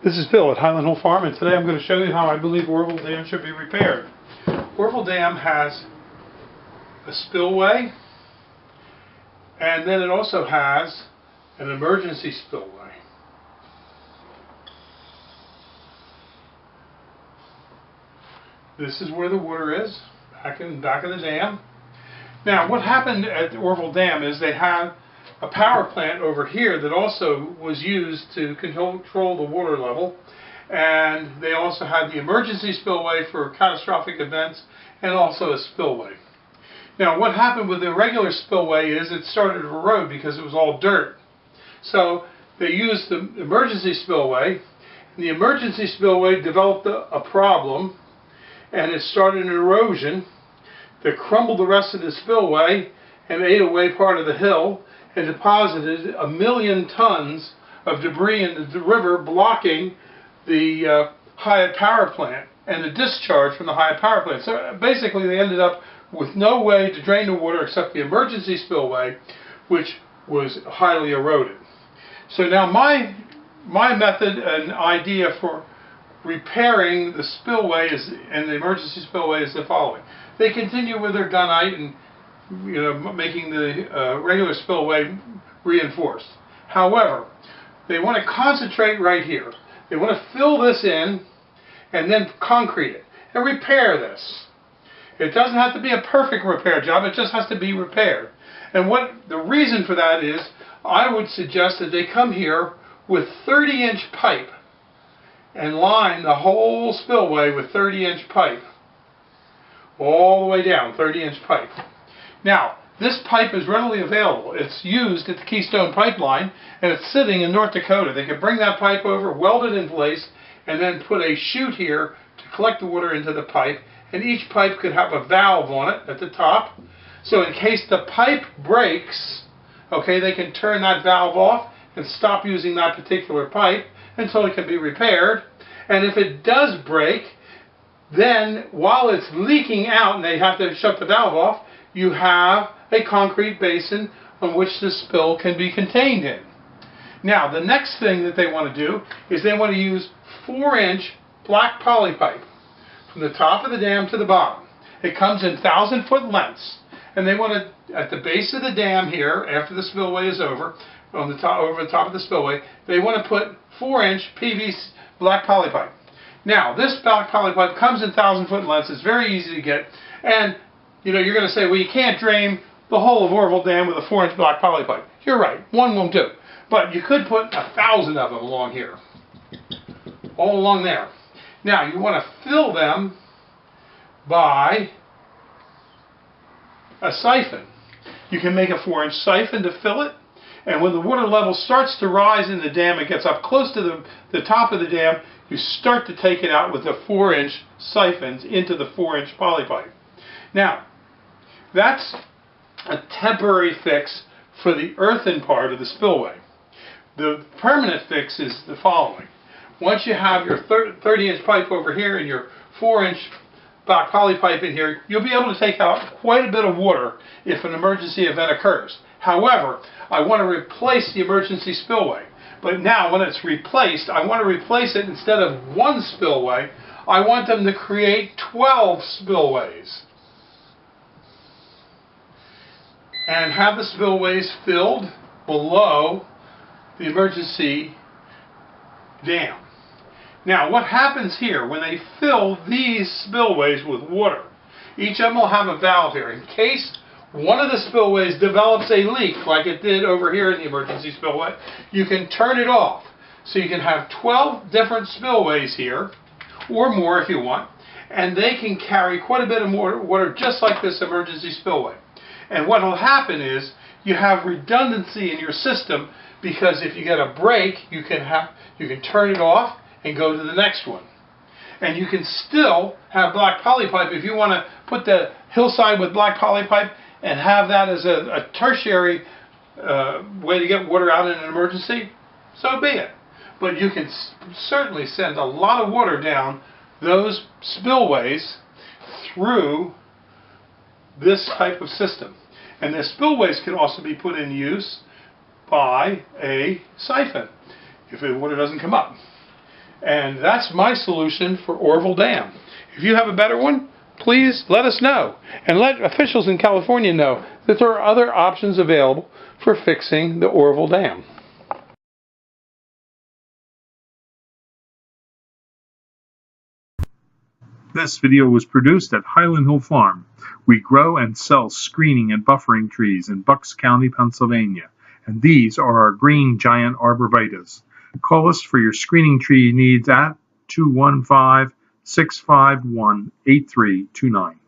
This is Bill at Highland Hill Farm, and today I'm going to show you how I believe Oroville Dam should be repaired. Oroville Dam has a spillway, and then it also has an emergency spillway. This is where the water is, back in the dam. Now, what happened at the Oroville Dam is they had a power plant over here that also was used to control the water level, and they also had the emergency spillway for catastrophic events and also a spillway. Now, what happened with the regular spillway is it started to erode because it was all dirt. So they used the emergency spillway, and the emergency spillway developed a problem, and it started an erosion that crumbled the rest of the spillway and ate away part of the hill and deposited 1 million tons of debris in the river, blocking the Hyatt power plant and the discharge from the Hyatt power plant. So basically they ended up with no way to drain the water except the emergency spillway, which was highly eroded. So now my method and idea for repairing the spillway and the emergency spillway is the following. They continue with their gunite and making the regular spillway reinforced. However, they want to concentrate right here. They want to fill this in and then concrete it and repair this. It doesn't have to be a perfect repair job, it just has to be repaired. And what the reason for that is, I would suggest that they come here with 30-inch pipe and line the whole spillway with 30-inch pipe. All the way down, 30-inch pipe. Now, this pipe is readily available. It's used at the Keystone Pipeline, and it's sitting in North Dakota. They could bring that pipe over, weld it in place, and then put a chute here to collect the water into the pipe, and each pipe could have a valve on it at the top. So in case the pipe breaks, okay, they can turn that valve off and stop using that particular pipe until it can be repaired. And if it does break, then while it's leaking out and they have to shut the valve off, you have a concrete basin on which the spill can be contained in. Now, the next thing that they want to do is they want to use 4-inch black poly pipe from the top of the dam to the bottom. It comes in 1,000-foot lengths, and they want to, at the base of the dam here, after the spillway is over, over the top of the spillway, they want to put 4-inch PVC black poly pipe. Now, this black poly pipe comes in 1,000-foot lengths. It's very easy to get, and you're going to say, well, you can't drain the whole of Oroville Dam with a 4-inch black poly pipe. You're right, one won't do. But you could put 1,000 of them along here, all along there. Now, you want to fill them by a siphon. You can make a 4-inch siphon to fill it, and when the water level starts to rise in the dam, it gets up close to the top of the dam, you start to take it out with the 4-inch siphons into the 4-inch poly pipe. Now, that's a temporary fix for the earthen part of the spillway. The permanent fix is the following. Once you have your 30-inch pipe over here and your 4-inch black poly pipe in here, you'll be able to take out quite a bit of water if an emergency event occurs. However, I want to replace the emergency spillway. But now when it's replaced, I want to replace it instead of 1 spillway, I want them to create 12 spillways. And have the spillways filled below the emergency dam. Now, what happens here when they fill these spillways with water? Each of them will have a valve here. In case one of the spillways develops a leak, like it did over here in the emergency spillway, you can turn it off. So you can have 12 different spillways here, or more if you want, and they can carry quite a bit of water just like this emergency spillway. And what will happen is you have redundancy in your system, because if you get a break, you can turn it off and go to the next one. And you can still have black poly pipe if you want to put the hillside with black poly pipe and have that as a tertiary way to get water out in an emergency, so be it. But you can certainly send a lot of water down those spillways through this type of system. And the spillways can also be put in use by a siphon if the water doesn't come up. And that's my solution for Oroville Dam. If you have a better one, please let us know. And let officials in California know that there are other options available for fixing the Oroville Dam. This video was produced at Highland Hill Farm. We grow and sell screening and buffering trees in Bucks County, Pennsylvania, and these are our green giant arborvitaes. Call us for your screening tree needs at 215-651-8329.